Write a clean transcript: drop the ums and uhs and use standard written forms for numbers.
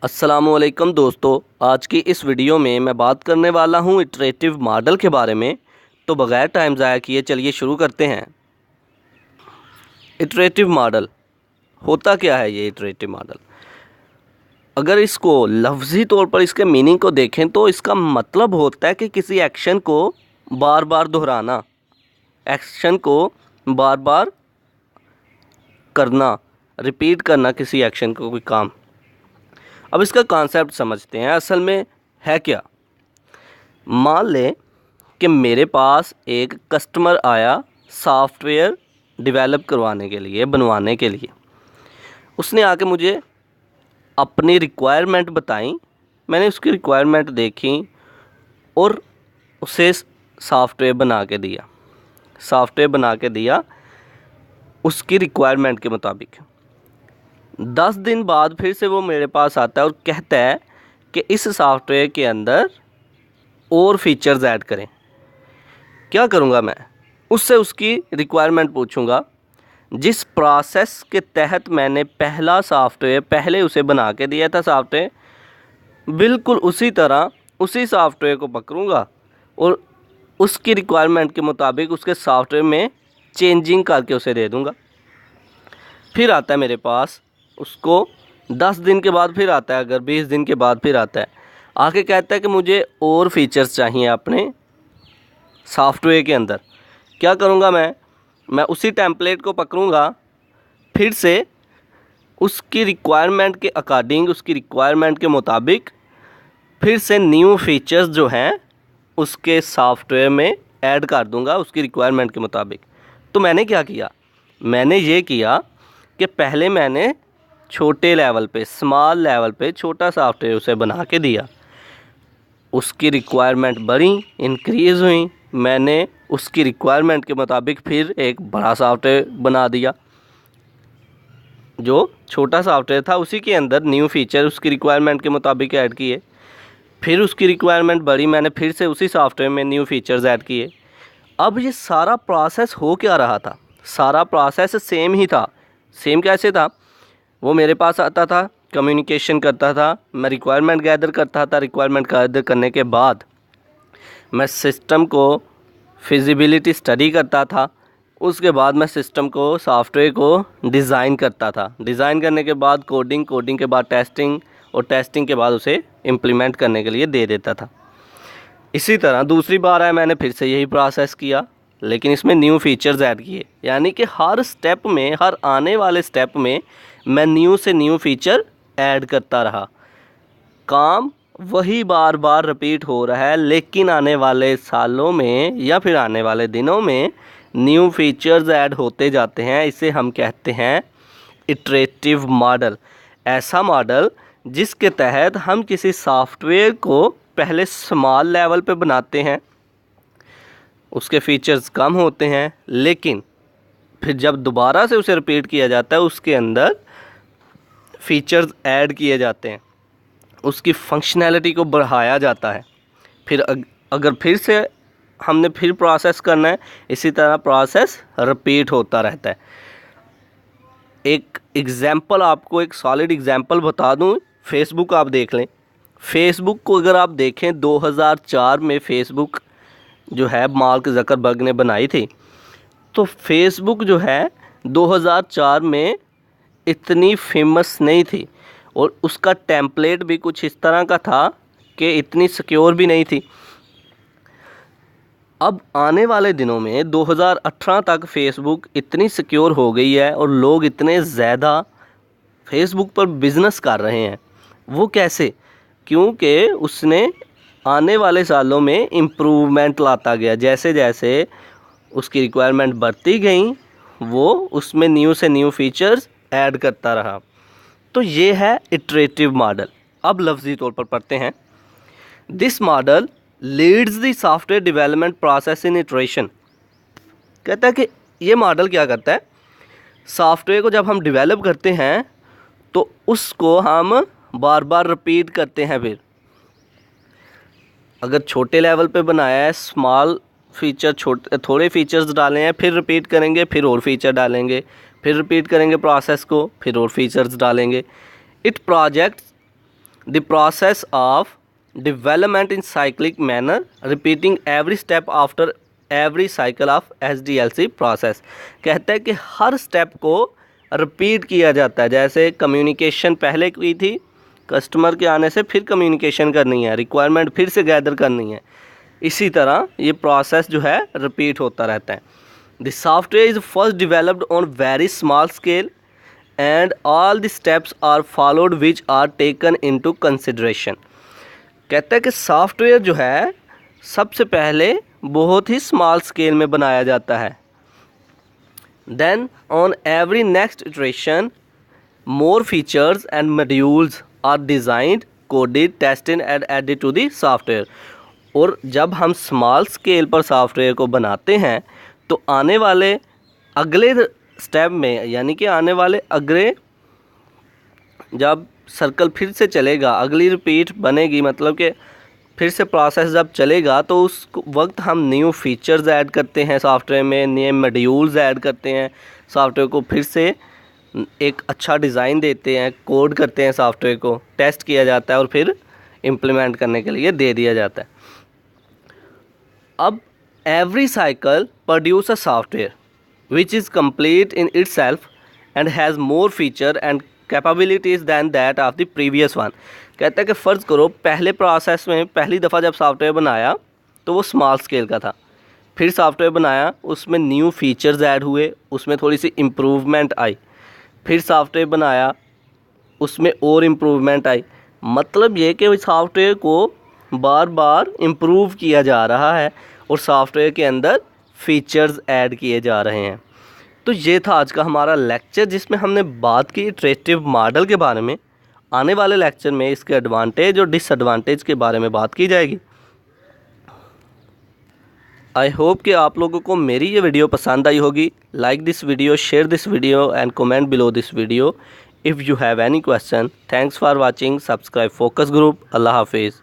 अस्सलामुअलैकुम दोस्तों, आज की इस वीडियो में मैं बात करने वाला हूं इटरेटिव मॉडल के बारे में। तो बगैर टाइम ज़ाया किए चलिए शुरू करते हैं। इटरेटिव मॉडल होता क्या है? ये इटरेटिव मॉडल, अगर इसको लफ्ज़ी तौर पर इसके मीनिंग को देखें तो इसका मतलब होता है कि किसी एक्शन को बार बार दोहराना, एक्शन को बार बार करना, रिपीट करना किसी एक्शन को, कोई काम। अब इसका कॉन्सेप्ट समझते हैं। असल में है क्या? मान लें कि मेरे पास एक कस्टमर आया सॉफ्टवेयर डेवलप करवाने के लिए, बनवाने के लिए। उसने आके मुझे अपनी रिक्वायरमेंट बताई, मैंने उसकी रिक्वायरमेंट देखी और उसे सॉफ्टवेयर बना के दिया। सॉफ्टवेयर बना के दिया उसकी रिक्वायरमेंट के मुताबिक। 10 दिन बाद फिर से वो मेरे पास आता है और कहता है कि इस सॉफ्टवेयर के अंदर और फीचर्स ऐड करें। क्या करूँगा मैं? उससे उसकी रिक्वायरमेंट पूछूंगा। जिस प्रोसेस के तहत मैंने पहला सॉफ्टवेयर पहले उसे बना के दिया था सॉफ्टवेयर, बिल्कुल उसी तरह उसी सॉफ्टवेयर को पकड़ूंगा और उसकी रिक्वायरमेंट के मुताबिक उसके सॉफ्टवेयर में चेंजिंग करके उसे दे दूंगा। फिर आता है मेरे पास, उसको 10 दिन के बाद फिर आता है, अगर 20 दिन के बाद फिर आता है, आके कहता है कि मुझे और फीचर्स चाहिए अपने सॉफ्टवेयर के अंदर। क्या करूँगा मैं उसी टेम्पलेट को पकड़ूँगा, फिर से उसकी रिक्वायरमेंट के अकॉर्डिंग, उसकी रिक्वायरमेंट के मुताबिक फिर से न्यू फीचर्स जो हैं उसके सॉफ्टवेयर में ऐड कर दूँगा उसकी रिक्वायरमेंट के मुताबिक। तो मैंने क्या किया? मैंने ये किया कि पहले मैंने छोटे लेवल पे, स्मॉल लेवल पे छोटा सॉफ्टवेयर उसे बना के दिया। उसकी रिक्वायरमेंट बढ़ी, इंक्रीज़ हुई, मैंने उसकी रिक्वायरमेंट के मुताबिक फिर एक बड़ा सॉफ्टवेयर बना दिया। जो छोटा सॉफ्टवेयर था उसी के अंदर न्यू फीचर उसकी रिक्वायरमेंट के मुताबिक ऐड किए। फिर उसकी रिक्वायरमेंट बढ़ी, मैंने फिर से उसी सॉफ्टवेयर में न्यू फीचर्स ऐड किए। अब ये सारा प्रोसेस हो क्या रहा था? सारा प्रोसेस सेम ही था। सेम कैसे था? वो मेरे पास आता था, कम्युनिकेशन करता था, मैं रिक्वायरमेंट गैदर करता था। रिक्वायरमेंट गैदर करने के बाद मैं सिस्टम को फिजिबिलिटी स्टडी करता था। उसके बाद मैं सिस्टम को, सॉफ्टवेयर को डिज़ाइन करता था। डिज़ाइन करने के बाद कोडिंग, कोडिंग के बाद टेस्टिंग और टेस्टिंग के बाद उसे इम्प्लीमेंट करने के लिए दे देता था। इसी तरह दूसरी बार आया, मैंने फिर से यही प्रोसेस किया, लेकिन इसमें न्यू फीचर्स ऐड किए। यानी कि हर स्टेप में, हर आने वाले स्टेप में मैं न्यू से न्यू फीचर ऐड करता रहा। काम वही बार बार रिपीट हो रहा है, लेकिन आने वाले सालों में या फिर आने वाले दिनों में न्यू फीचर्स ऐड होते जाते हैं। इसे हम कहते हैं इटरेटिव मॉडल। ऐसा मॉडल जिसके तहत हम किसी सॉफ्टवेयर को पहले स्मॉल लेवल पे बनाते हैं, उसके फीचर्स कम होते हैं, लेकिन फिर जब दोबारा से उसे रिपीट किया जाता है उसके अंदर फीचर्स ऐड किए जाते हैं, उसकी फंक्शनैलिटी को बढ़ाया जाता है। फिर अगर फिर से हमने फिर प्रोसेस करना है, इसी तरह प्रोसेस रिपीट होता रहता है। एक एग्ज़ाम्पल, आपको एक सॉलिड एग्ज़ाम्पल बता दूं। फेसबुक आप देख लें। फेसबुक को अगर आप देखें, 2004 में फेसबुक जो है मार्क ज़करबर्ग ने बनाई थी। तो फेसबुक जो है 2004 में इतनी फेमस नहीं थी और उसका टेम्पलेट भी कुछ इस तरह का था कि इतनी सिक्योर भी नहीं थी। अब आने वाले दिनों में 2018 तक फेसबुक इतनी सिक्योर हो गई है और लोग इतने ज़्यादा फेसबुक पर बिज़नेस कर रहे हैं। वो कैसे? क्योंकि उसने आने वाले सालों में इम्प्रूवमेंट लाता गया। जैसे जैसे उसकी रिक्वायरमेंट बढ़ती गई, वो उसमें न्यू से न्यू फीचर्स ऐड करता रहा। तो ये है इटरेटिव मॉडल। अब लफ्ज़ी तौर पर पढ़ते हैं। This model leads the software development process in iteration. कहता है कि ये मॉडल क्या करता है? सॉफ्टवेयर को जब हम डेवलप करते हैं तो उसको हम बार बार रिपीट करते हैं। फिर अगर छोटे लेवल पे बनाया है, स्मॉल फीचर, थोड़े फीचर्स डाले हैं, फिर रिपीट करेंगे, फिर और फीचर डालेंगे, फिर रिपीट करेंगे प्रोसेस को, फिर और फीचर्स डालेंगे। It projects the process of development in cyclic manner, repeating every step after every cycle of SDLC process. कहता है कि हर स्टेप को रिपीट किया जाता है। जैसे कम्युनिकेशन पहले की थी, कस्टमर के आने से फिर कम्युनिकेशन करनी है, रिक्वायरमेंट फिर से गैदर करनी है, इसी तरह ये प्रोसेस जो है रिपीट होता रहता है। The software is first developed on very small scale and all the steps are followed which are taken into consideration. कहता है कि सॉफ्टवेयर जो है सबसे पहले बहुत ही स्मॉल स्केल में बनाया जाता है। Then on every next iteration more features and modules are designed, coded, tested and added to the software। और जब हम स्मॉल स्केल पर सॉफ्टवेयर को बनाते हैं तो आने वाले अगले स्टेप में, यानी कि आने वाले अगले जब सर्कल फिर से चलेगा, अगली रिपीट बनेगी, मतलब कि फिर से प्रोसेस जब चलेगा तो उस वक्त हम न्यू फीचर्स ऐड करते हैं सॉफ्टवेयर में, नए मॉड्यूल्स ऐड करते हैं, सॉफ्टवेयर को फिर से एक अच्छा डिज़ाइन देते हैं, कोड करते हैं, सॉफ्टवेयर को टेस्ट किया जाता है और फिर इम्प्लीमेंट करने के लिए दे दिया जाता है। अब every cycle produce a software which is complete in itself and has more feature and capabilities than that of the previous one. कहता है कि फ़र्ज़ करो पहले प्रोसेस में पहली दफ़ा जब सॉफ्टवेयर बनाया तो वो स्मॉल स्केल का था, फिर सॉफ्टवेयर बनाया, उसमें न्यू फीचर्स ऐड हुए, उसमें थोड़ी सी इम्प्रूवमेंट आई, फिर सॉफ्टवेयर बनाया, उसमें और इम्प्रूवमेंट आई। मतलब ये कि सॉफ्टवेयर को बार बार इम्प्रूव किया जा रहा है और सॉफ्टवेयर के अंदर फीचर्स ऐड किए जा रहे हैं। तो ये था आज का हमारा लेक्चर जिसमें हमने बात की इटरेटिव मॉडल के बारे में। आने वाले लेक्चर में इसके एडवांटेज और डिसएडवांटेज के बारे में बात की जाएगी। आई होप कि आप लोगों को मेरी ये वीडियो पसंद आई होगी। Like this video, share this video and comment below this video if you have any question. Thanks for watching. Subscribe focus group. अल्लाह हाफिज़।